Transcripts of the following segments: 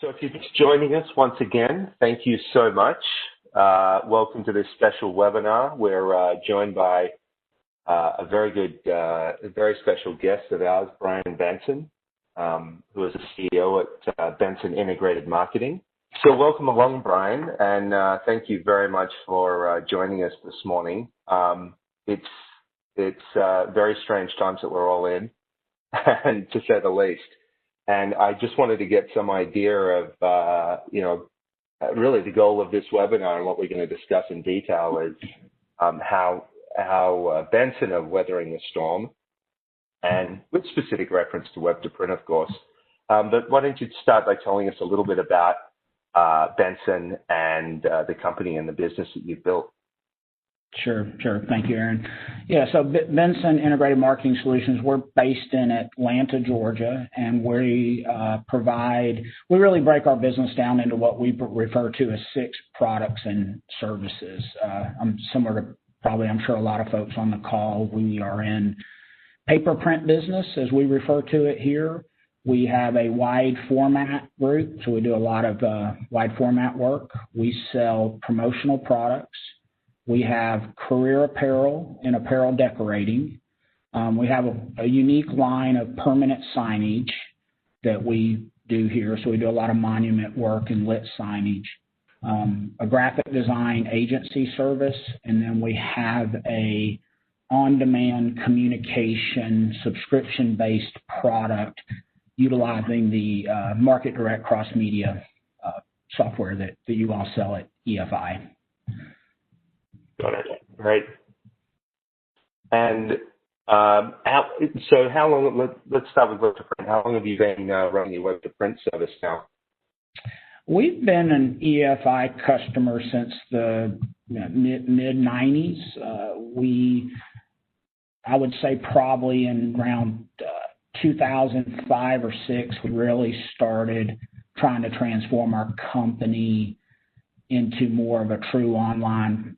So if you're just joining us once again, thank you so much. Welcome to this special webinar. We're joined by a very special guest of ours, Brian Benson, who is the CEO at Benson Integrated Marketing. So welcome along, Brian, and thank you very much for joining us this morning. It's very strange times that we're all in, and to say the least. And I just wanted to get some idea of, really the goal of this webinar and what we're going to discuss in detail is how Benson are weathering the storm, and with specific reference to web to print, of course. But why don't you start by telling us a little bit about Benson and the company and the business that you've built? Sure. Thank you, Aaron. Yeah, so Benson Integrated Marketing Solutions, we're based in Atlanta, Georgia, and we really break our business down into what we refer to as 6 products and services. Similar to I'm sure a lot of folks on the call, we are in paper print business, as we refer to it here. We have a wide format group, so we do a lot of wide format work. We sell promotional products. We have career apparel and apparel decorating. We have a unique line of permanent signage that we do here. So we do a lot of monument work and lit signage, a graphic design agency service, and then we have a on-demand communication subscription-based product utilizing the Market Direct cross-media software that you all sell at EFI. Got it. Right. And so how long, let's start with web to print. How long have you been running your web to print service now? We've been an EFI customer since the mid-90s. I would say probably in around 2005 or 6, we really started trying to transform our company into more of a true online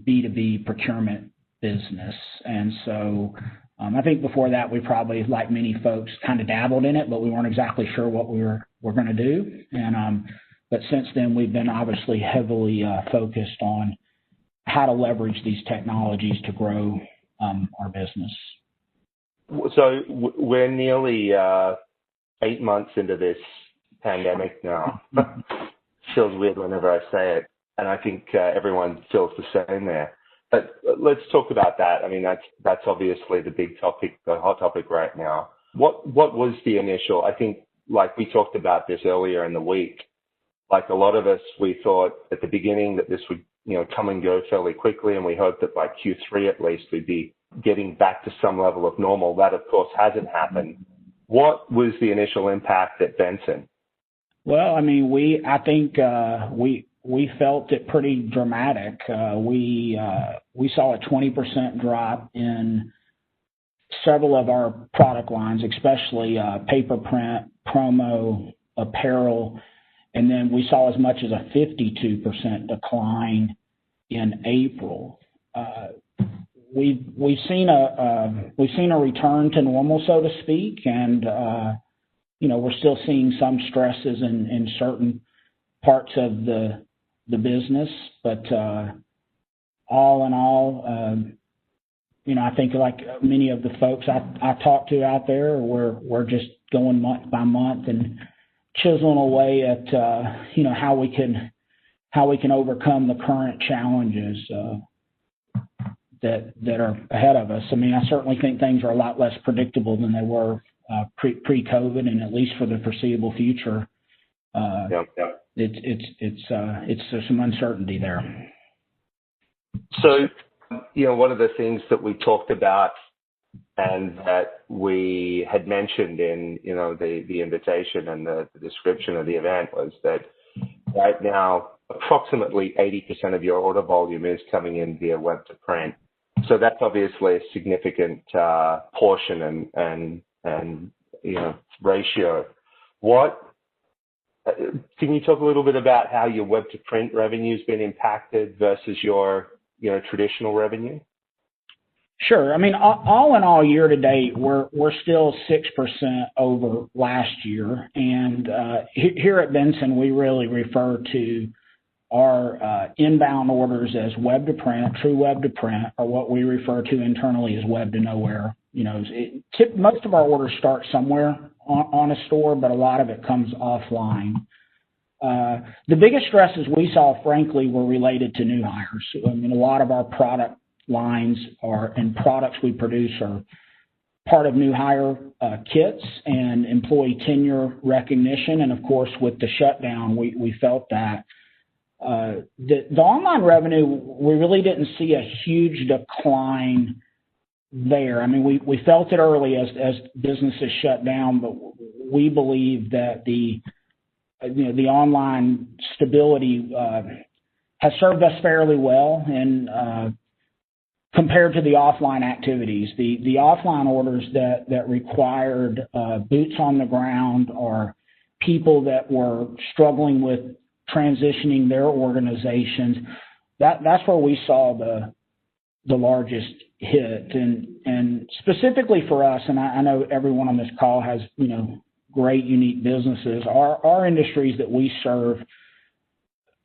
B2B procurement business. And so I think before that, we probably, like many folks, kind of dabbled in it, but we weren't exactly sure what we're going to do. And but since then, we've been obviously heavily focused on how to leverage these technologies to grow our business. So we're nearly 8 months into this pandemic now. Feels weird whenever I say it. And I think everyone feels the same there. But let's talk about that. I mean, that's obviously the big topic, the hot topic right now. What was the initial? I think, like we talked about this earlier in the week, like a lot of us, we thought at the beginning that this would, come and go fairly quickly, and we hoped that by Q3 at least we'd be getting back to some level of normal. That, of course, hasn't happened. What was the initial impact at Benson? Well, I mean, I think we felt it pretty dramatic. We saw a 20% drop in several of our product lines, especially paper print, promo, apparel, and then we saw as much as a 52% decline in April. We've seen a return to normal, so to speak, and we're still seeing some stresses in certain parts of the business, but all in all, I think like many of the folks I talk to out there, we're just going month by month and chiseling away at how we can overcome the current challenges that are ahead of us. I mean, I certainly think things are a lot less predictable than they were pre-COVID, and at least for the foreseeable future. There's some uncertainty there. So, one of the things that we talked about and that we had mentioned in, the invitation and the description of the event was that right now, approximately 80% of your order volume is coming in via web to print. So that's obviously a significant portion and ratio. Can you talk a little bit about how your web to print revenue has been impacted versus your traditional revenue? Sure. I mean, all in all, year to date, we're still 6% over last year. And here at Benson, we really refer to our inbound orders as web to print, true web to print, or what we refer to internally as web to nowhere. You know, most of our orders start somewhere on a store, but a lot of it comes offline. The biggest stresses we saw, frankly, were related to new hires. I mean, a lot of our product lines and products we produce are part of new hire kits and employee tenure recognition. And of course, with the shutdown, we felt that. The online revenue, we really didn't see a huge decline there. I mean, we felt it early as businesses shut down, but we believe that the online stability has served us fairly well, and compared to the offline activities, the offline orders that required boots on the ground, or people that were struggling with transitioning their organizations, that's where we saw the largest hit. And specifically for us, and I know everyone on this call has, you know, great unique businesses. Our industries that we serve,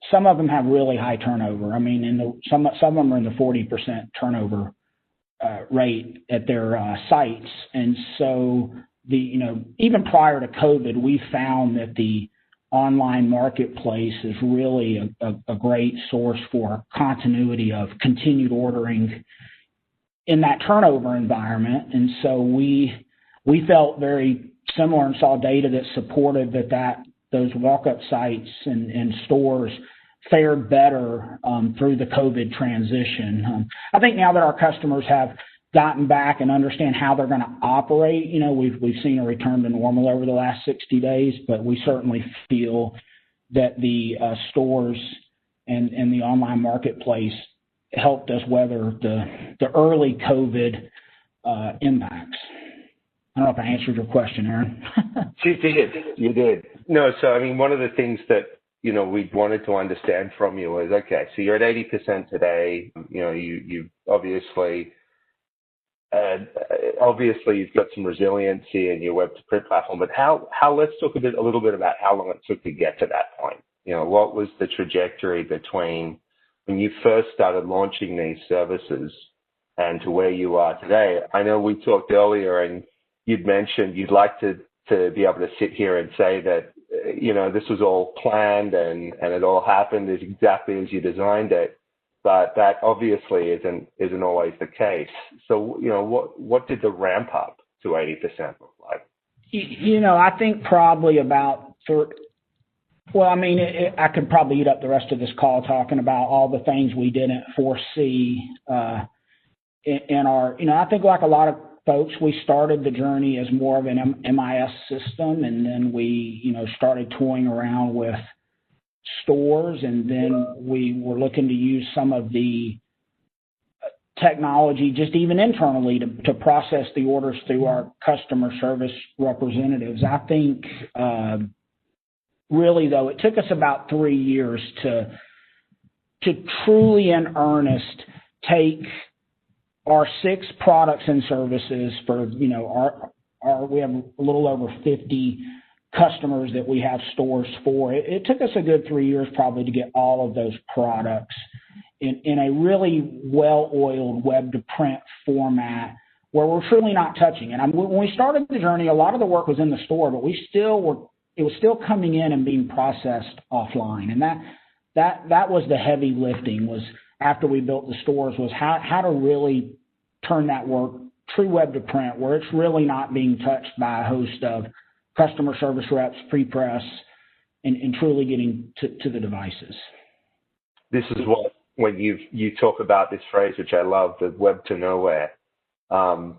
some of them have really high turnover. I mean, some of them are in the 40% turnover rate at their sites. And so even prior to COVID, we found that the online marketplace is really a great source for continuity of continued ordering in that turnover environment. And so we felt very similar and saw data that supported that those walk-up sites and stores fared better through the COVID transition. I think now that our customers have gotten back and understand how they're going to operate, you know, we've seen a return to normal over the last 60 days, but we certainly feel that the stores and the online marketplace helped us weather the early COVID impacts. I don't know if I answered your question, Aaron. You did. No, so I mean, one of the things that, you know, we wanted to understand from you was, okay, so you're at 80% today. You know, you obviously you've got some resiliency in your web to print platform, but how let's talk a little bit about how long it took to get to that point. You know, what was the trajectory between when you first started launching these services and to where you are today? I know we talked earlier and you'd mentioned you'd like to be able to sit here and say that, you know, this was all planned and it all happened as exactly as you designed it, but that obviously isn't always the case. So, you know, what did the ramp up to 80% look like? You know, I think probably about I could probably eat up the rest of this call talking about all the things we didn't foresee in our, you know, I think like a lot of folks, we started the journey as more of an MIS system, and then we, you know, started toying around with stores, and then we were looking to use some of the technology just even internally to process the orders through our customer service representatives. I think really, though, it took us about 3 years to truly in earnest take our 6 products and services for, you know, we have a little over 50 customers that we have stores for. It took us a good 3 years probably to get all of those products in a really well-oiled web to print format where we're truly not touching it. When we started the journey, a lot of the work was in the store, but it was still coming in and being processed offline. And that was the heavy lifting, was after we built the stores, was how to really turn that work true web to print, where it's really not being touched by a host of customer service reps, pre-press, and truly getting to the devices. This is what, when you talk about this phrase, which I love, the web to nowhere. So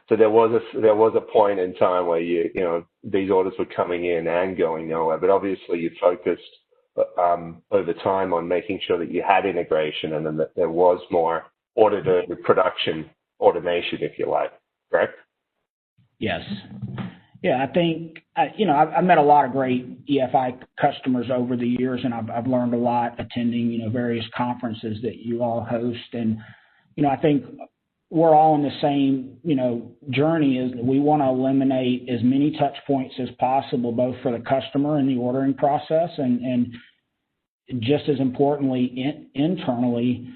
there was a point in time where you know these orders were coming in and going nowhere, but obviously you focused over time on making sure that you had integration and then that there was more order to production automation, if you like, correct? Yes. Yeah, I think, you know, I've met a lot of great EFI customers over the years, and I've learned a lot attending, you know, various conferences that you all host. And, you know, I think we're all in the same, journey, is that we want to eliminate as many touch points as possible, both for the customer and the ordering process, and just as importantly, internally,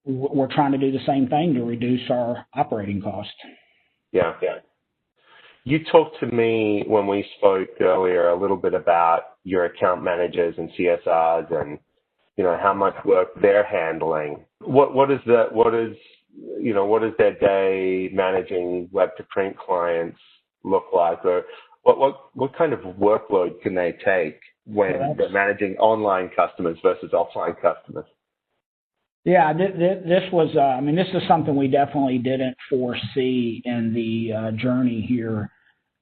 we're trying to do the same thing to reduce our operating costs. Yeah. You talked to me when we spoke earlier a little bit about your account managers and CSRs and, how much work they're handling. What is their day managing web to print clients look like, or what kind of workload can they take when they're managing online customers versus offline customers? Yeah, this was, this is something we definitely didn't foresee in the journey here.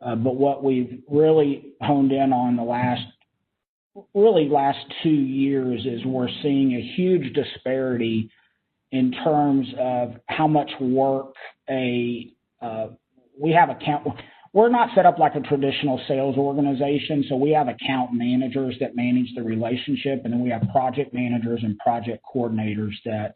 But what we've really honed in on the last 2 years is we're seeing a huge disparity in terms of how much work we have we're not set up like a traditional sales organization, so we have account managers that manage the relationship, and then we have project managers and project coordinators that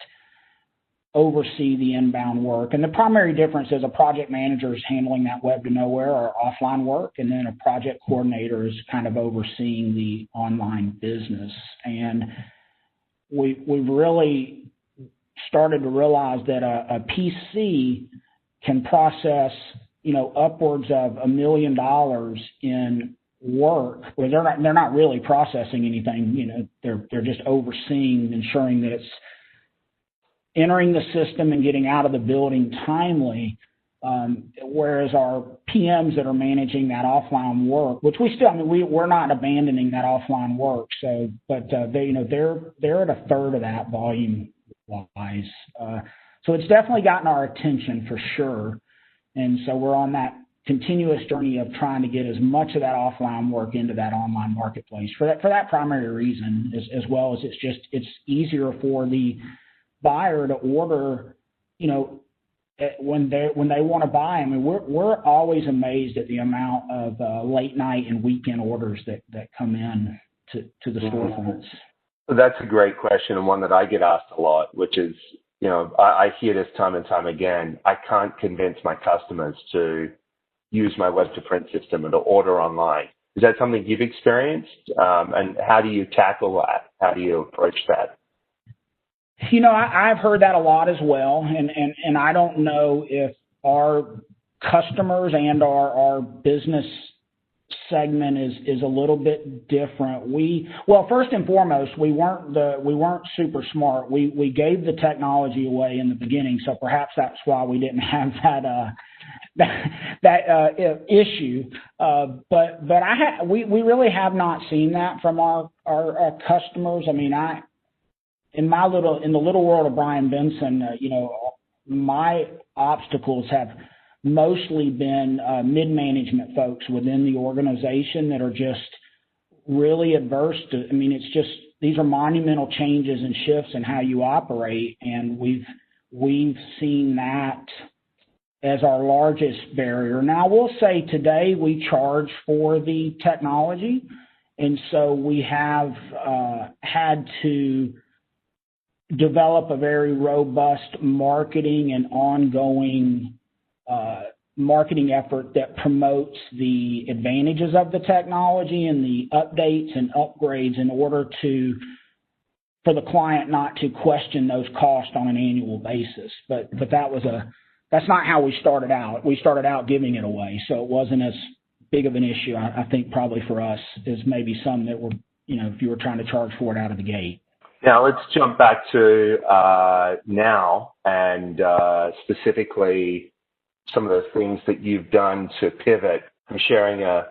oversee the inbound work. And the primary difference is a project manager is handling that web to nowhere or offline work, and then a project coordinator is kind of overseeing the online business. And we've really started to realize that a PC can process upwards of $1 million in work. Well, they're not really processing anything. They're just overseeing, ensuring that it's entering the system and getting out of the building timely. Whereas our PMs that are managing that offline work, which we still, we're not abandoning that offline work. So, but they're at a third of that volume wise. So it's definitely gotten our attention for sure. And so we're on that continuous journey of trying to get as much of that offline work into that online marketplace for that primary reason, as well as it's easier for the buyer to order, when they want to buy. We're always amazed at the amount of late night and weekend orders that come in to the storefronts. That's a great question, and one that I get asked a lot, which is, I hear this time and time again. I can't convince my customers to use my web to print system or to order online. Is that something you've experienced? And how do you tackle that? How do you approach that? I've heard that a lot as well, and I don't know if our customers and our business segment is a little bit different. First and foremost, we weren't super smart. We gave the technology away in the beginning, so perhaps that's why we didn't have that issue. But we really have not seen that from our customers. In the little world of Brian Benson, my obstacles have mostly been mid-management folks within the organization that are just really adverse to, these are monumental changes and shifts in how you operate, and we've seen that as our largest barrier. Now, I will say today we charge for the technology, and so we have had to develop a very robust marketing and ongoing marketing effort that promotes the advantages of the technology and the updates and upgrades in order for the client not to question those costs on an annual basis. But that's not how we started out. We started out giving it away, so it wasn't as big of an issue, I think, probably for us, as maybe some that were, if you were trying to charge for it out of the gate. Now let's jump back to now and specifically some of the things that you've done to pivot. I'm sharing a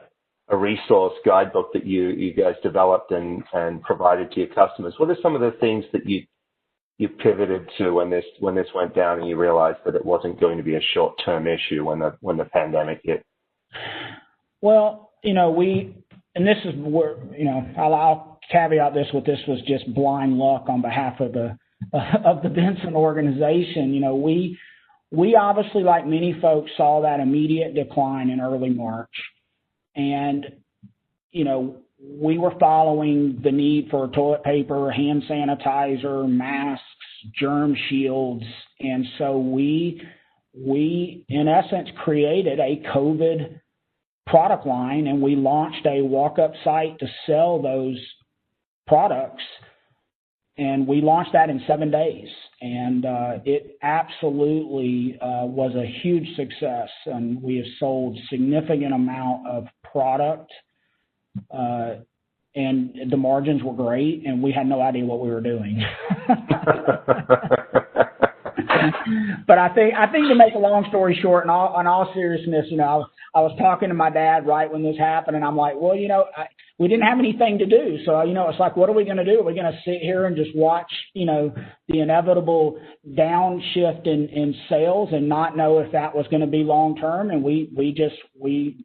resource guidebook that you guys developed and provided to your customers. What are some of the things that you pivoted to when this went down and you realized that it wasn't going to be a short-term issue when the pandemic hit? Well, and this is where, I'll caveat this with, this was just blind luck on behalf of the Benson organization. We obviously, like many folks, saw that immediate decline in early March. And, we were following the need for toilet paper, hand sanitizer, masks, germ shields. And so we in essence created a COVID product line, and we launched a walk-up site to sell those products. And we launched that in 7 days. And it absolutely was a huge success. And we have sold significant amount of product. And the margins were great, and we had no idea what we were doing. But I think to make a long story short, in all seriousness, I was talking to my dad right when this happened, and I'm like, well, we didn't have anything to do. So, it's like, what are we going to do? Are we going to sit here and just watch, the inevitable downshift in sales and not know if that was going to be long term? And we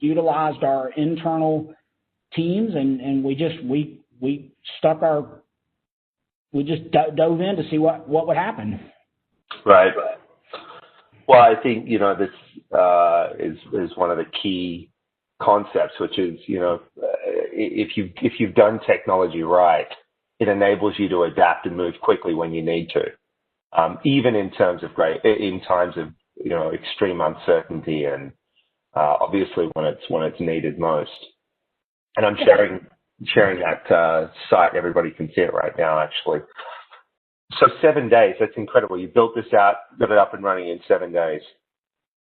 utilized our internal teams, and we just dove in to see what would happen. Right. Well, I think this is one of the key concepts, which is if you've done technology right, it enables you to adapt and move quickly when you need to, even in times of extreme uncertainty, and obviously when it's needed most. And I'm sharing that site. Everybody can see it right now, actually. So 7 days, that's incredible. You built this out, got it up and running in 7 days.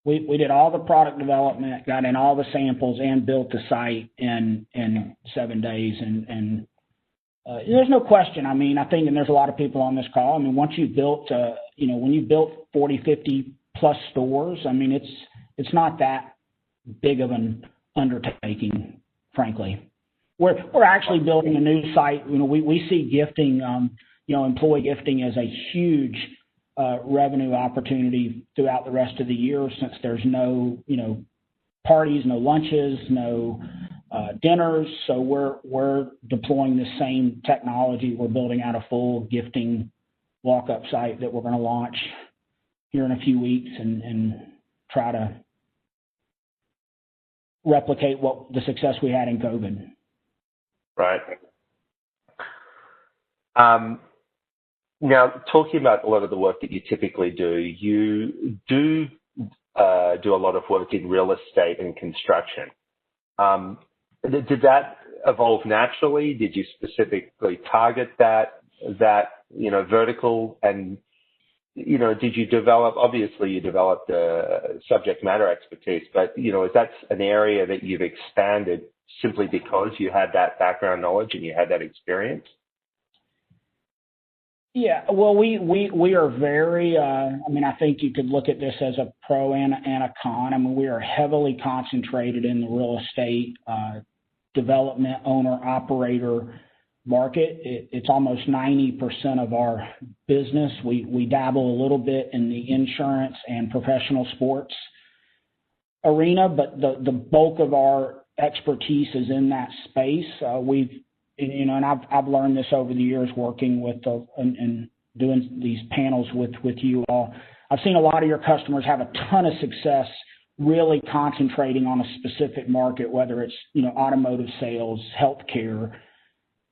We did all the product development, got in all the samples, and built the site in 7 days. And there's no question. I mean, I think, and there's a lot of people on this call, I mean, once you've built, when you built 40, 50 plus stores, I mean, it's not that big of an undertaking, frankly. We're actually building a new site. We see gifting, employee gifting as a huge revenue opportunity throughout the rest of the year, since there's no, parties, no lunches, no dinners. So we're deploying the same technology. We're building out a full gifting walk-up site that we're going to launch here in a few weeks and try to replicate the success we had in COVID. Right. Now, talking about a lot of the work that you typically do, you do a lot of work in real estate and construction. Did that evolve naturally? Did you specifically target that vertical? And did you develop? Obviously, you developed subject matter expertise, but is that an area that you've expanded simply because you had that background knowledge and you had that experience? Yeah, well, we are very, I think you could look at this as a pro and a con. I mean, we are heavily concentrated in the real estate development owner-operator market. It's almost 90% of our business. We dabble a little bit in the insurance and professional sports arena, but the bulk of our expertise is in that space. And I've learned this over the years working with and doing these panels with you all. I've seen a lot of your customers have a ton of success really concentrating on a specific market, whether it's automotive sales, healthcare,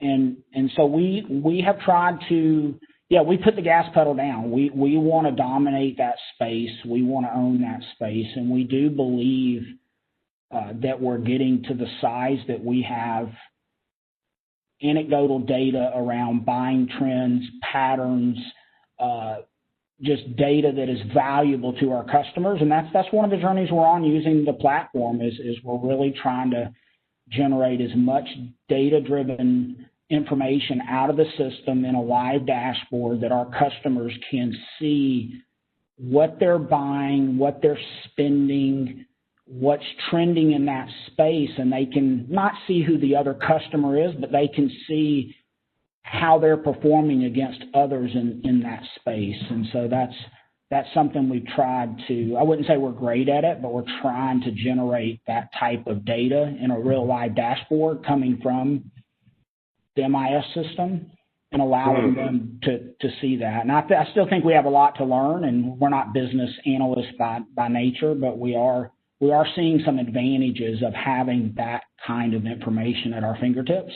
and so we have tried to we put the gas pedal down. We want to dominate that space. We want to own that space, and we do believe that we're getting to the size that we have anecdotal data around buying trends, patterns, just data that is valuable to our customers. And that's one of the journeys we're on using the platform is we're really trying to generate as much data-driven information out of the system in a live dashboard that our customers can see what they're buying, what they're spending, what's trending in that space, and they can not see who the other customer is, but they can see how they're performing against others in that space. And so that's something we've tried to, I wouldn't say we're great at it, but we're trying to generate that type of data in a real live dashboard coming from the MIS system and allowing them to see that. And I still think we have a lot to learn, and we're not business analysts by nature, but we are we are seeing some advantages of having that kind of information at our fingertips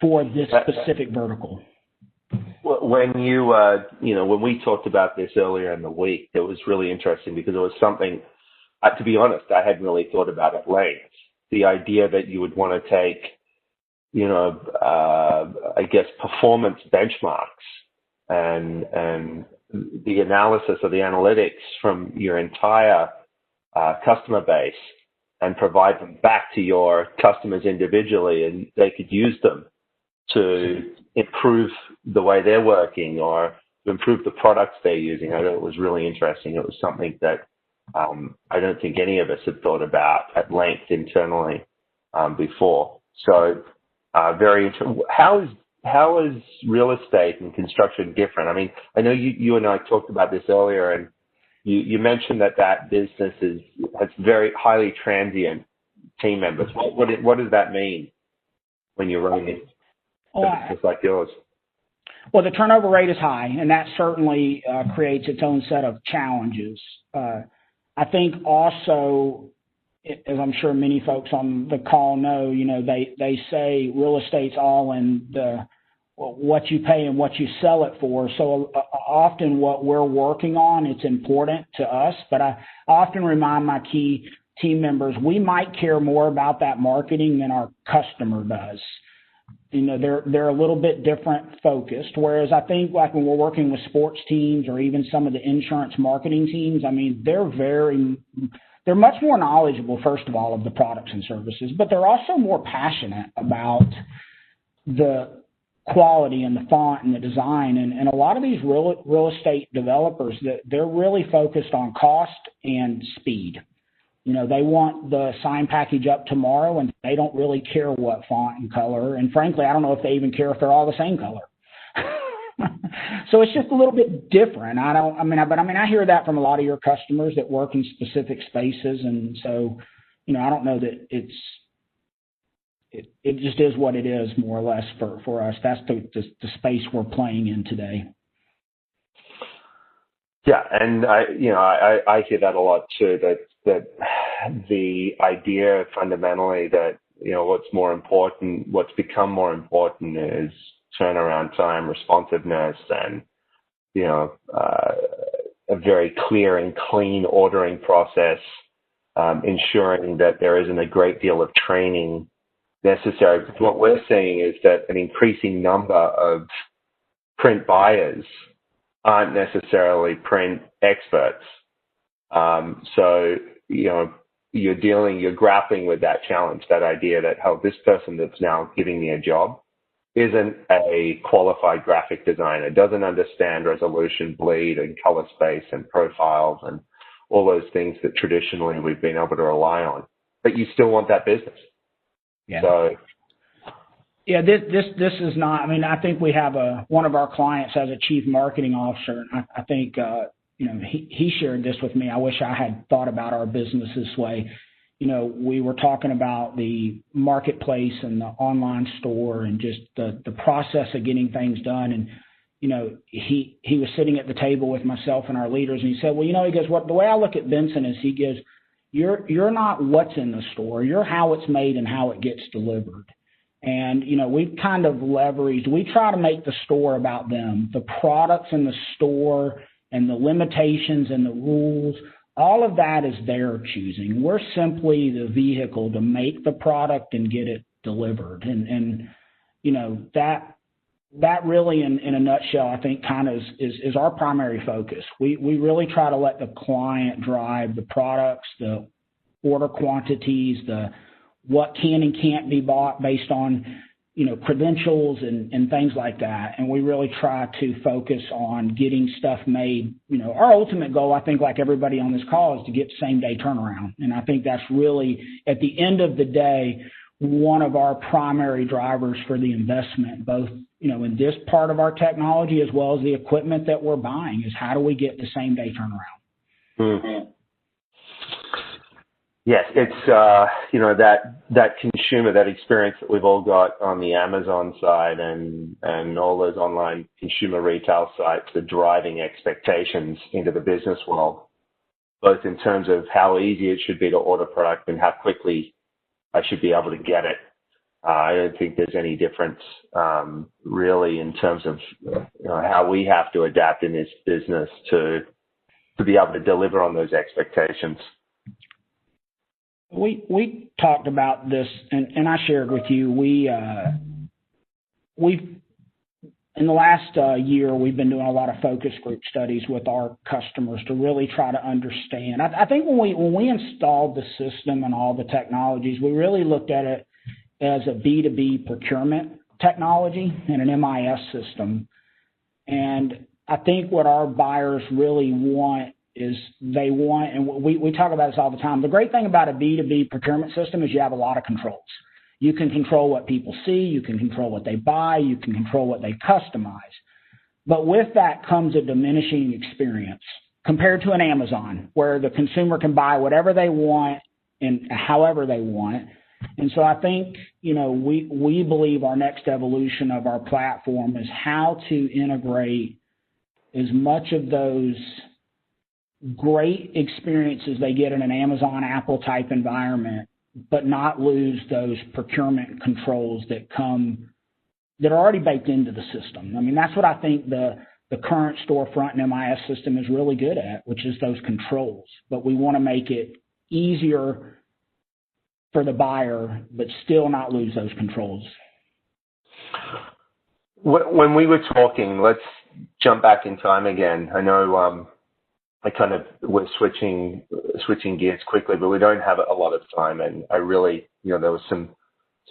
for this specific vertical. When when we talked about this earlier in the week, it was really interesting because it was something, to be honest, I hadn't really thought about at length. The idea that you would want to take, I guess, performance benchmarks and the analysis of the analytics from your entire customer base and provide them back to your customers individually, and they could use them to improve the way they're working or to improve the products they're using. I thought it was really interesting. It was something that I don't think any of us had thought about at length internally before. So very interesting. How is real estate and construction different? I mean, I know you and I talked about this earlier, and you mentioned that business has very highly transient team members. What does that mean when you're running a business like yours? Well, the turnover rate is high, and that certainly creates its own set of challenges. I think also, as I'm sure many folks on the call know, they say real estate's all in the what you pay and what you sell it for. So often what we're working on, it's important to us, but I often remind my key team members, we might care more about that marketing than our customer does. They're a little bit different focused, whereas I think like when we're working with sports teams or even some of the insurance marketing teams, I mean, they're much more knowledgeable, first of all, of the products and services, but they're also more passionate about the quality and the font and the design. And a lot of these real estate developers, they're really focused on cost and speed. They want the sign package up tomorrow, and they don't really care what font and color. And frankly, I don't know if they even care if they're all the same color. So it's just a little bit different. I hear that from a lot of your customers that work in specific spaces. And so, I don't know that it just is what it is, more or less, for us. That's the space we're playing in today. Yeah, and I hear that a lot too. That the idea fundamentally that what's become more important is turnaround time, responsiveness, and a very clear and clean ordering process, ensuring that there isn't a great deal of training necessary. Because what we're seeing is that an increasing number of print buyers aren't necessarily print experts. So, you're grappling with that challenge, that idea that, this person that's now giving me a job isn't a qualified graphic designer, doesn't understand resolution, bleed, and color space and profiles and all those things that traditionally we've been able to rely on. But you still want that business. Yeah. So, yeah, this is not. I think we have one of our clients has a chief marketing officer. And I think he shared this with me. I wish I had thought about our business this way. We were talking about the marketplace and the online store and just the process of getting things done. And he was sitting at the table with myself and our leaders, and he said, well, he goes, the way I look at Benson is, he goes, you're not what's in the store, you're how it's made and how it gets delivered. And, we've kind of leveraged, we try to make the store about them, the products in the store and the limitations and the rules, all of that is their choosing. We're simply the vehicle to make the product and get it delivered. And that really in a nutshell, I think kind of is our primary focus. We really try to let the client drive the products, the order quantities, what can and can't be bought based on, credentials and things like that. And we really try to focus on getting stuff made. Our ultimate goal, I think, like everybody on this call, is to get same day turnaround. And I think that's really, at the end of the day, one of our primary drivers for the investment, both, in this part of our technology as well as the equipment that we're buying, is how do we get the same day turnaround? Mm-hmm. Yes, it's, that consumer, that experience that we've all got on the Amazon side and all those online consumer retail sites, the driving expectations into the business world. both in terms of how easy it should be to order product and how quickly I should be able to get it. I don't think there's any difference really in terms of how we have to adapt in this business to be able to deliver on those expectations. We talked about this, and I shared with you. We've in the last year, we've been doing a lot of focus group studies with our customers to really try to understand. I think when we installed the system and all the technologies, we really looked at it as a B2B procurement technology and an MIS system. And I think what our buyers really want is they want, and we talk about this all the time, the great thing about a B2B procurement system is you have a lot of controls. You can control what people see, you can control what they buy, you can control what they customize. But with that comes a diminishing experience compared to an Amazon, where the consumer can buy whatever they want and however they want. And so I think, we believe our next evolution of our platform is how to integrate as much of those great experiences they get in an Amazon, Apple type environment, but not lose those procurement controls that are already baked into the system. I mean, that's what I think the current storefront and MIS system is really good at, which is those controls. But we want to make it easier for the buyer, but still not lose those controls. When we were talking, let's jump back in time again. I know I kind of was switching gears quickly, but we don't have a lot of time. And I really, there was some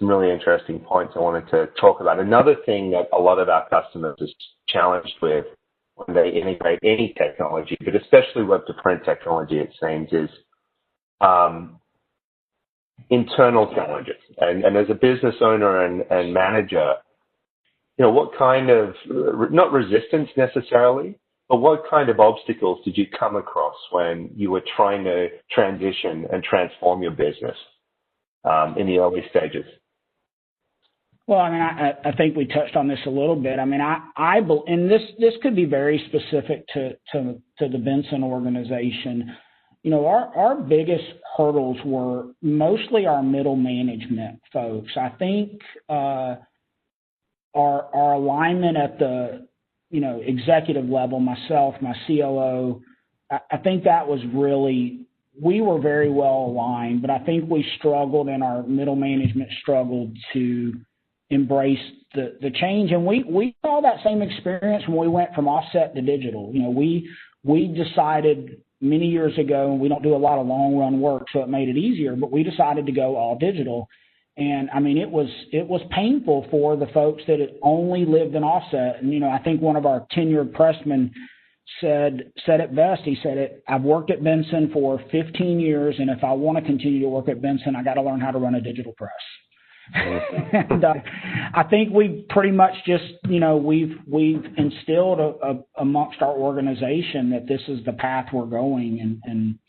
really interesting points I wanted to talk about. Another thing that a lot of our customers is challenged with when they integrate any technology, but especially web to print technology, it seems, is internal challenges. And as a business owner and manager, what kind of, not resistance necessarily, but what kind of obstacles did you come across when you were trying to transition and transform your business in the early stages? Well, I mean, I think we touched on this a little bit. I mean, and this could be very specific to the Benson organization. Our biggest hurdles were mostly our middle management folks. I think our alignment at the executive level, myself, my COO, I think that was really, we were very well aligned, but I think we struggled, and our middle management struggled to embrace the change. And we saw that same experience when we went from offset to digital. We decided many years ago, and we don't do a lot of long run work, so it made it easier, but we decided to go all digital. And I mean, it was painful for the folks that had only lived in offset. And, I think one of our tenured pressmen said it best. He said, I've worked at Benson for 15 years, and if I want to continue to work at Benson, I got to learn how to run a digital press. And I think we pretty much just, we've instilled amongst our organization that this is the path we're going. And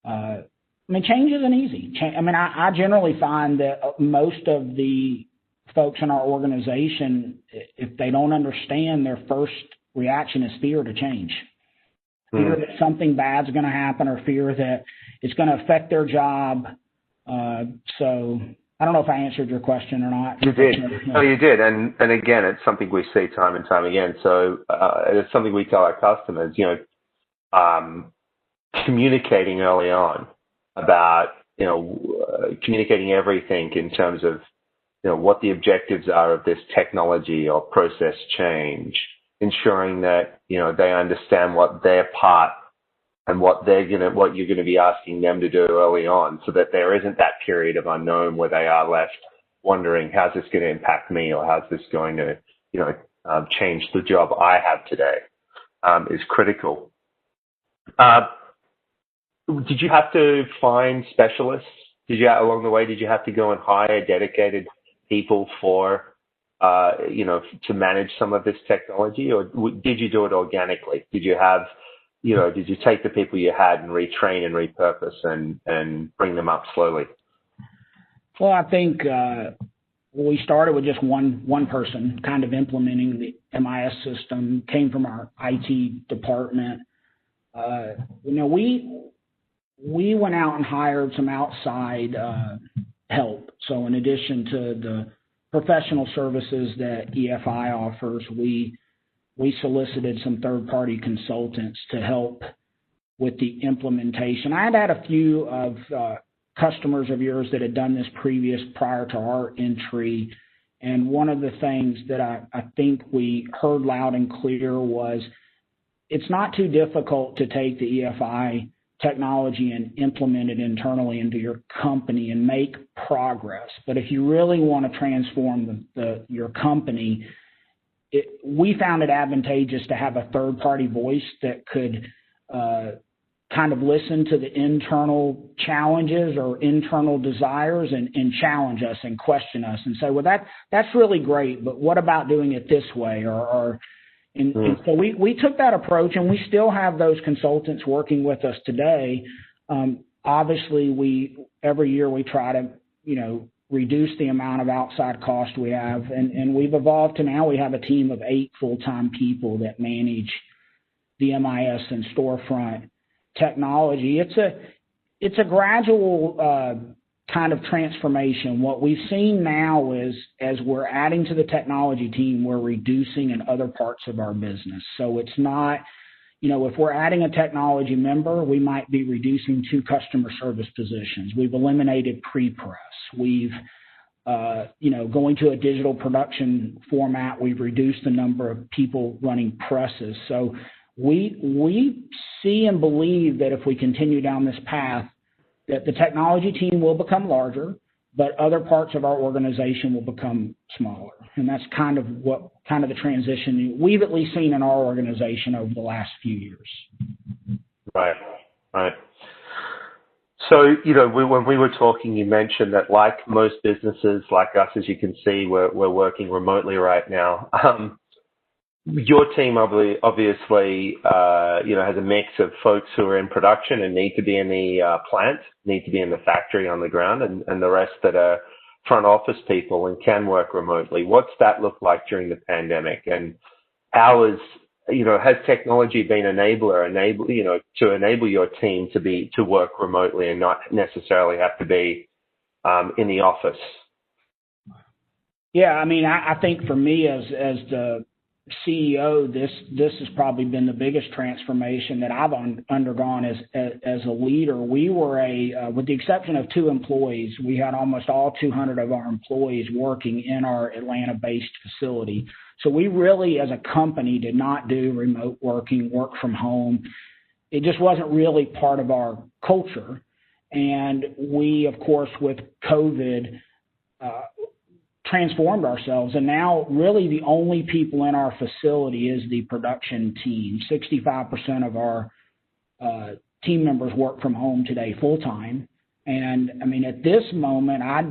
I mean, change isn't easy. I generally find that most of the folks in our organization, if they don't understand, their first reaction is fear to change. Fear that something bad's going to happen, or fear that it's going to affect their job. So I don't know if I answered your question or not. You did. No, you did. And again, it's something we see time and time again. So it's something we tell our customers, communicating early on about, communicating everything in terms of, what the objectives are of this technology or process change, ensuring that, they understand what their part and what you're going to be asking them to do early on, so that there isn't that period of unknown where they are left wondering, how's this going to impact me, or how's this going to, change the job I have today, is critical. Did you have to find specialists? Along the way, did you have to go and hire dedicated people for, to manage some of this technology, or did you do it organically? Did you have, did you take the people you had and retrain and repurpose and bring them up slowly? Well, I think we started with just one person kind of implementing the MIS system, came from our IT department. we went out and hired some outside help. So in addition to the professional services that EFI offers, we solicited some third-party consultants to help with the implementation. I had a few of customers of yours that had done this prior to our entry, and one of the things that I think we heard loud and clear was it's not too difficult to take the EFI technology and implement it internally into your company and make progress. But if you really want to transform your company, we found it advantageous to have a third-party voice that could kind of listen to the internal challenges or internal desires and challenge us and question us and say, well, that's really great, but what about doing it this way? And so we took that approach, and we still have those consultants working with us today. Obviously, every year we try to, reduce the amount of outside cost we have, and we've evolved to now we have a team of 8 full-time people that manage the MIS and storefront technology. It's a gradual kind of transformation. What we've seen now is as we're adding to the technology team, we're reducing in other parts of our business. So it's not, if we're adding a technology member, we might be reducing 2 customer service positions. We've eliminated pre-press. We've, going to a digital production format, we've reduced the number of people running presses. So we see and believe that if we continue down this path, that the technology team will become larger, but other parts of our organization will become smaller. And that's kind of the transition we've at least seen in our organization over the last few years. Right. So, when we were talking, you mentioned that like most businesses, like us, as you can see, we're working remotely right now. Your team obviously, has a mix of folks who are in production and need to be in the plant, need to be in the factory on the ground, and the rest that are front office people and can work remotely. What's that look like during the pandemic? And how has technology been to enable your team to work remotely and not necessarily have to be in the office? Yeah, I think for me as the CEO, this has probably been the biggest transformation that I've undergone as a leader. We were with the exception of 2 employees, we had almost all 200 of our employees working in our Atlanta-based facility. So we really, as a company, did not do remote working, work from home. It just wasn't really part of our culture. And we, of course, with COVID, transformed ourselves, and now really the only people in our facility is the production team. 65% of our team members work from home today full time, and at this moment, I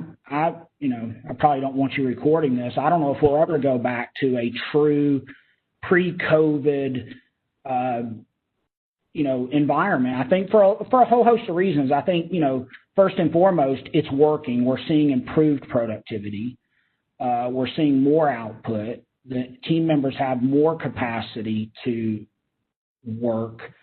probably don't want you recording this. I don't know if we'll ever go back to a true pre-COVID environment. I think for a whole host of reasons. I think first and foremost, it's working. We're seeing improved productivity. We're seeing more output. The team members have more capacity to work.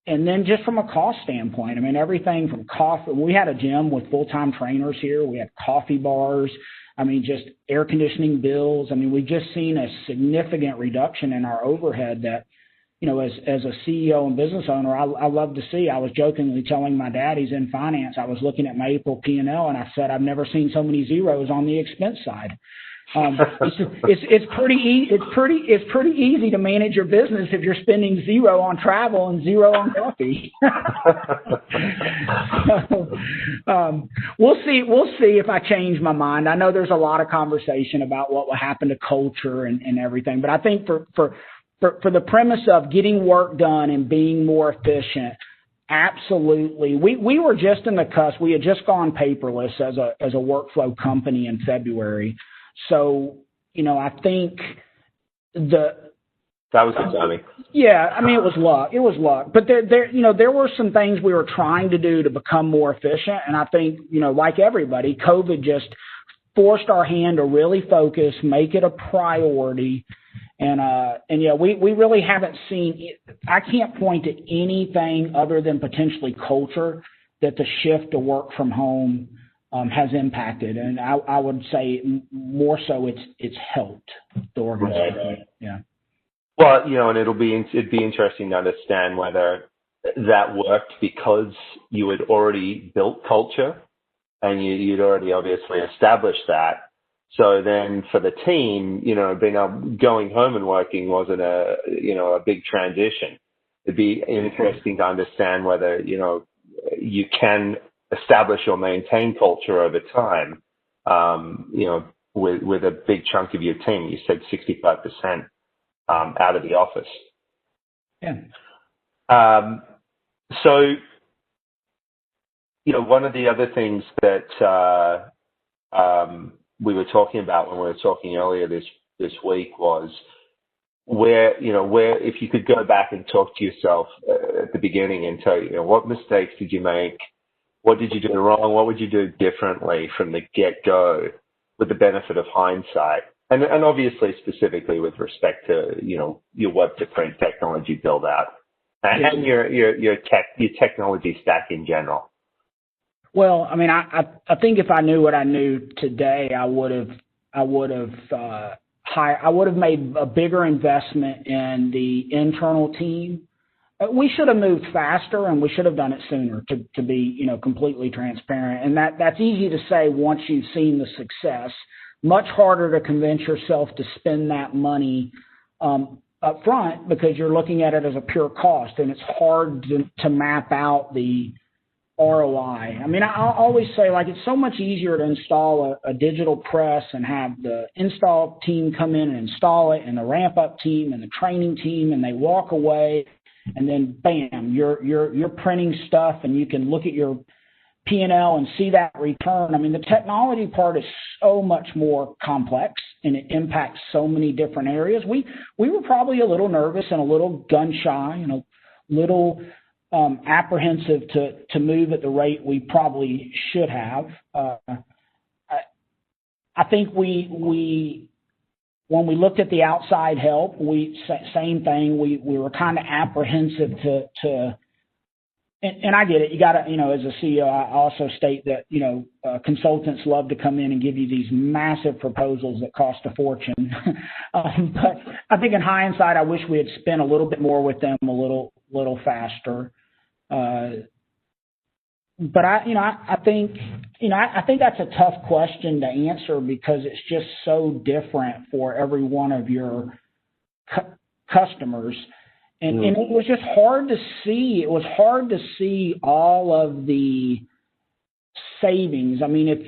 And then just from a cost standpoint, everything from coffee. We had a gym with full-time trainers here. We had coffee bars. Just air conditioning bills. We've just seen a significant reduction in our overhead that, as a CEO and business owner, I love to see. I was jokingly telling my dad, he's in finance, I was looking at my April P&L, and I said, I've never seen so many zeros on the expense side. It's pretty easy to manage your business if you're spending 0 on travel and 0 on coffee. We'll see if I change my mind. I know there's a lot of conversation about what will happen to culture and everything, but I think for the premise of getting work done and being more efficient, absolutely. We were just in the cusp. We had just gone paperless as a workflow company in February. So, I think that was the timing. Yeah, it was luck. It was luck. But there were some things we were trying to do to become more efficient, and I think, like everybody, COVID just forced our hand to really focus, make it a priority. And yeah, we really haven't seen, I can't point to anything other than potentially culture that the shift to work from home has impacted, and I would say more so it's helped the organization. Right. Yeah. Well, and it'd be interesting to understand whether that worked because you had already built culture and you'd already obviously established that. So then for the team, going home and working wasn't a big transition. It'd be interesting to understand whether, you can establish or maintain culture over time, with a big chunk of your team. You said 65% out of the office. Yeah. So, one of the other things that we were talking about when we were talking earlier this week was where if you could go back and talk to yourself at the beginning and tell what mistakes did you make, what did you do wrong, what would you do differently from the get-go with the benefit of hindsight, and obviously specifically with respect to your web to print technology build out and your technology stack in general. Well, I mean, I think if I knew what I knew today, I would have made a bigger investment in the internal team. We should have moved faster, and we should have done it sooner. To be completely transparent, and that's easy to say once you've seen the success. Much harder to convince yourself to spend that money up front because you're looking at it as a pure cost, and it's hard to map out the ROI. I mean, I always say, it's so much easier to install a digital press and have the install team come in and install it, and the ramp up team and the training team, and they walk away, and then bam, you're printing stuff, and you can look at your P&L and see that return. I mean, the technology part is so much more complex, and it impacts so many different areas. We were probably a little nervous and a little gun shy, little apprehensive to move at the rate we probably should have. I think when we looked at the outside help, same thing. We were kind of apprehensive to and I get it. You got to, as a CEO, I also state that, consultants love to come in and give you these massive proposals that cost a fortune. But I think in hindsight, I wish we had spent a little bit more with them a little faster. But I think that's a tough question to answer because it's just so different for every one of your customers. And it was just hard to see. It was hard to see all of the savings. I mean, if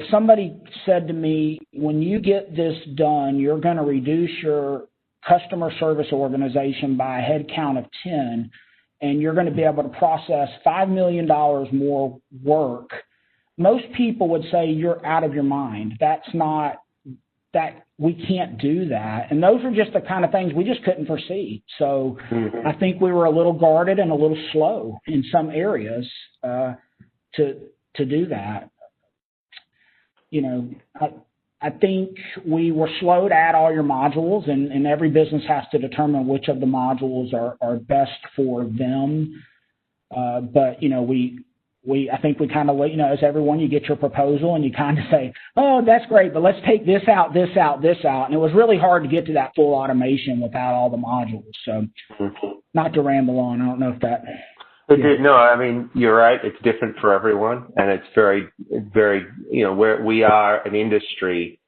somebody said to me, when you get this done, you're going to reduce your customer service organization by a head count of 10, and you're going to be able to process $5 million more work, most people would say you're out of your mind. We can't do that. And those are just the kind of things we just couldn't foresee. So I think we were a little guarded and a little slow in some areas to do that. I think we were slow to add all your modules, and every business has to determine which of the modules are best for them. But I think we kind of, as everyone, you get your proposal and you kind of say, oh, that's great, but let's take this out, this out, this out. And it was really hard to get to that full automation without all the modules. So not to ramble on. I don't know if that. No, I mean, you're right. It's different for everyone. And it's very, very, we are an industry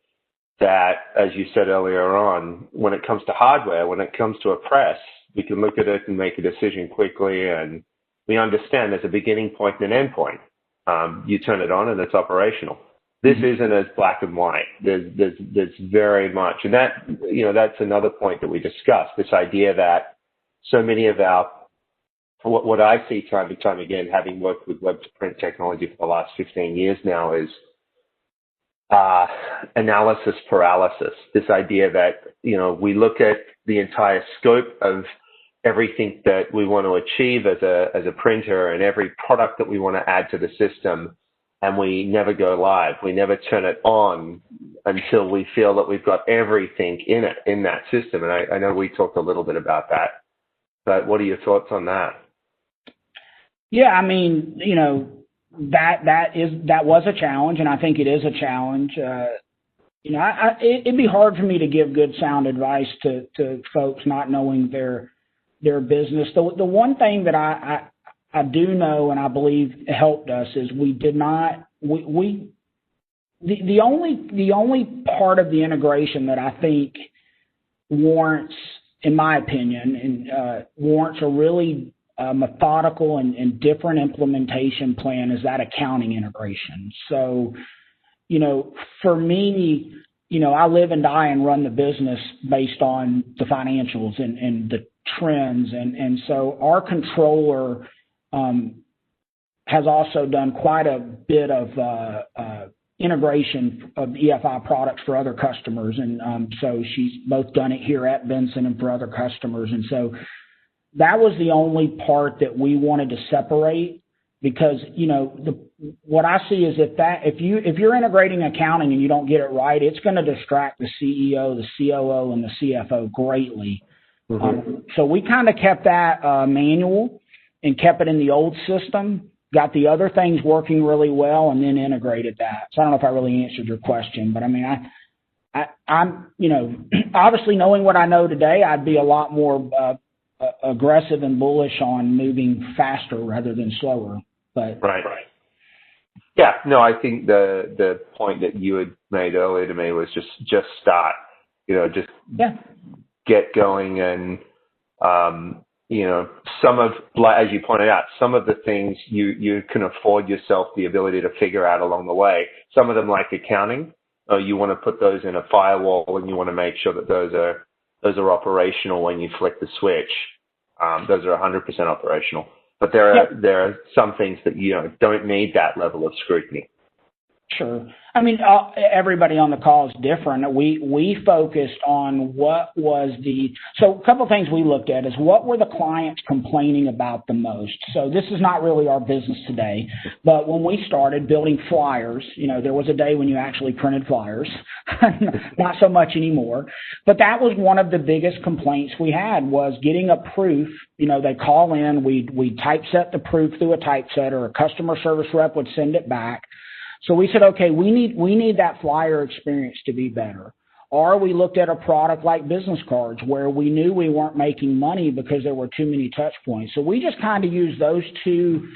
that, as you said earlier on, when it comes to hardware, when it comes to a press, we can look at it and make a decision quickly, and we understand there's a beginning point and an end point. You turn it on and it's operational. This isn't as black and white. There's very much, and that's another point that we discussed. This idea that so many of what I see time and time again, having worked with web to print technology for the last 15 years now, is analysis paralysis. This idea that we look at the entire scope of everything that we want to achieve as a printer and every product that we want to add to the system, and we never go live. We never turn it on until we feel that we've got everything in that system. And I know we talked a little bit about that, but what are your thoughts on that? Yeah, I mean, that was a challenge, and I think it is a challenge. It'd be hard for me to give good sound advice to folks not knowing their business. The one thing that I do know and I believe helped us is we did not the only part of the integration that I think warrants, in my opinion, and warrants a really methodical and different implementation plan is that accounting integration. So, for me, I live and die and run the business based on the financials and the trends. And so our controller has also done quite a bit of integration of EFI products for other customers. And so she's both done it here at Benson and for other customers. And so that was the only part that we wanted to separate because, what I see is if you're integrating accounting and you don't get it right, it's going to distract the CEO, the COO, and the CFO greatly. Mm-hmm. So we kind of kept that manual and kept it in the old system, got the other things working really well, and then integrated that. So I don't know if I really answered your question, but I mean, I'm obviously knowing what I know today, I'd be a lot more aggressive and bullish on moving faster rather than slower. But right. Yeah, no, I think the point that you had made earlier to me was just start, get going and, some of, as you pointed out, some of the things you can afford yourself the ability to figure out along the way. Some of them, like accounting, you want to put those in a firewall and you want to make sure that those are operational when you flick the switch. Those are 100% operational. But there are some things that don't need that level of scrutiny. Sure. I mean, everybody on the call is different. We focused on so a couple of things we looked at is what were the clients complaining about the most. So this is not really our business today, but when we started building flyers, there was a day when you actually printed flyers, not so much anymore, but that was one of the biggest complaints we had was getting a proof. They call in, we typeset the proof through a typesetter, a customer service rep would send it back. So we said, okay, we need that flyer experience to be better. Or we looked at a product like business cards where we knew we weren't making money because there were too many touch points. So we just kind of used those two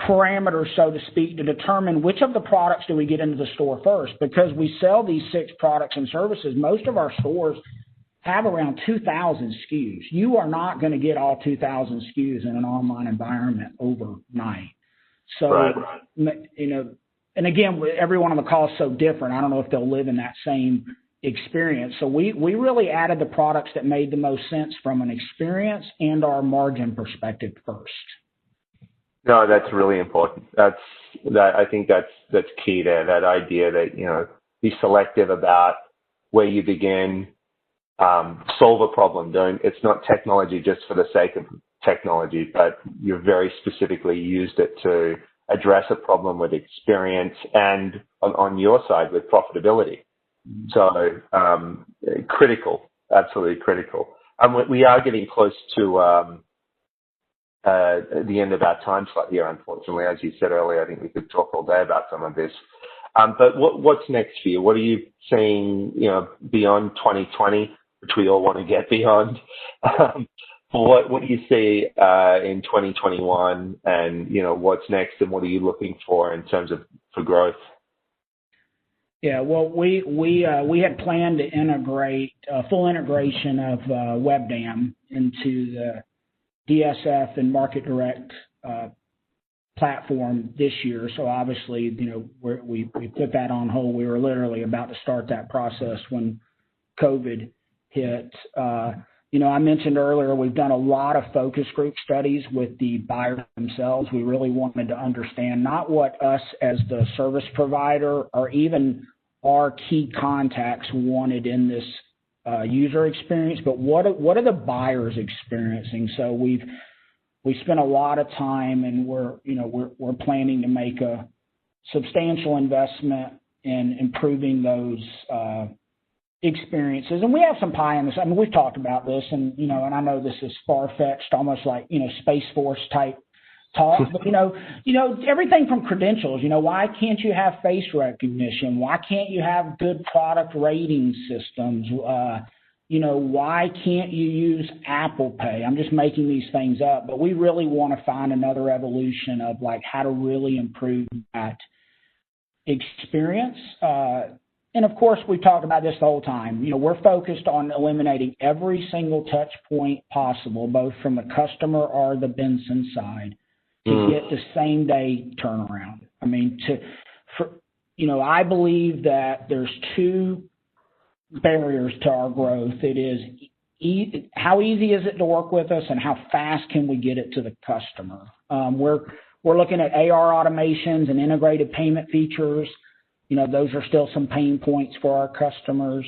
parameters, so to speak, to determine which of the products do we get into the store first. Because we sell these 6 products and services, most of our stores have around 2,000 SKUs. You are not going to get all 2,000 SKUs in an online environment overnight. So, right. And again, everyone on the call is so different. I don't know if they'll live in that same experience. So we really added the products that made the most sense from an experience and our margin perspective first. No, that's really important. I think that's key there. That idea that, be selective about where you begin, solve a problem. It's not technology just for the sake of technology, but you've very specifically used it to address a problem with experience and on your side with profitability. So critical, absolutely critical. We are getting close to the end of our time slot here, unfortunately. As you said earlier, I think we could talk all day about some of this. But what's next for you? What are you seeing, beyond 2020, which we all want to get beyond? What do you see in 2021, and what's next, and what are you looking for in terms of for growth? Yeah, well, we had planned to integrate full integration of WebDAM into the DSF and Market Direct platform this year. So obviously, we put that on hold. We were literally about to start that process when COVID hit. I mentioned earlier, we've done a lot of focus group studies with the buyers themselves. We really wanted to understand not what us as the service provider or even our key contacts wanted in this user experience, but what are the buyers experiencing? So we spent a lot of time, and we're planning to make a substantial investment in improving those experiences. And we have some pie in this. I mean, we've talked about this, and and I know this is far-fetched, almost like Space Force type talk, but everything from credentials. Why can't you have face recognition? Why can't you have good product rating systems? Why can't you use Apple Pay? I'm just making these things up, but we really want to find another evolution of like how to really improve that experience. And of course, we've talked about this the whole time. We're focused on eliminating every single touch point possible, both from the customer or the Benson side, to get the same day turnaround. I mean, I believe that there's two barriers to our growth. It is how easy is it to work with us, and how fast can we get it to the customer. We're looking at AR automations and integrated payment features. Those are still some pain points for our customers,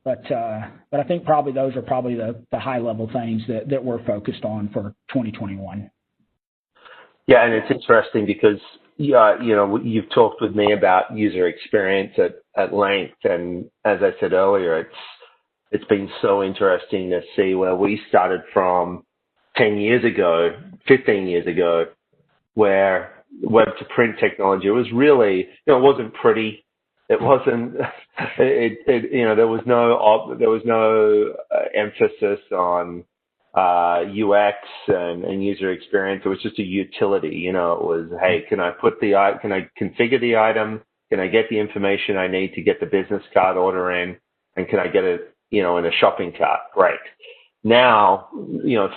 but I think probably those are probably the high level things that we're focused on for 2021. Yeah, and it's interesting because you've talked with me about user experience at length, and as I said earlier, it's been so interesting to see where we started from 10 years ago, 15 years ago, where web to print technology was really, it wasn't pretty. It wasn't, there was no emphasis on UX and user experience. It was just a utility. It was, hey, can I configure the item? Can I get the information I need to get the business card order in? And can I get it, in a shopping cart? Great. Now,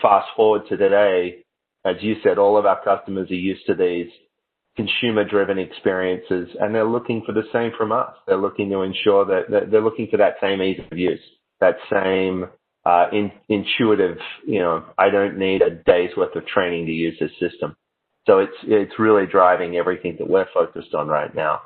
fast forward to today, as you said, all of our customers are used to these consumer-driven experiences, and they're looking for the same from us. They're looking to ensure that they're looking for that same ease of use, that same intuitive, I don't need a day's worth of training to use this system. So it's really driving everything that we're focused on right now.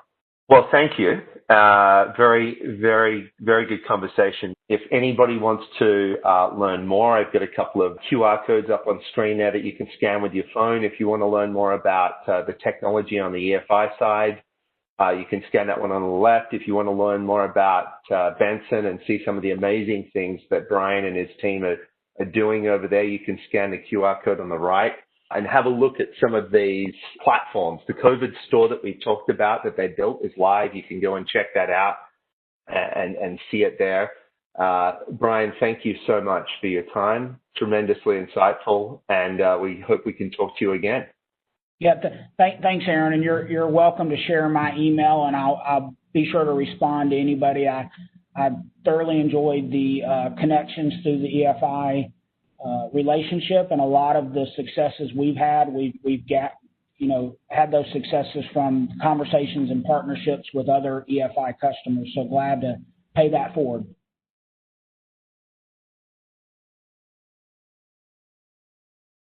Well, thank you. Very, very, very good conversation. If anybody wants to learn more, I've got a couple of QR codes up on screen there that you can scan with your phone. If you want to learn more about the technology on the EFI side, you can scan that one on the left. If you want to learn more about Benson and see some of the amazing things that Brian and his team are doing over there, you can scan the QR code on the right and have a look at some of these platforms. The COVID store that we talked about that they built is live. You can go and check that out and see it there. Brian, thank you so much for your time. Tremendously insightful, and we hope we can talk to you again. Yeah, thanks, Aaron, and you're welcome to share my email, and I'll be sure to respond to anybody. I thoroughly enjoyed the connections through the EFI relationship, and a lot of the successes we've had, we've had those successes from conversations and partnerships with other EFI customers. So glad to pay that forward.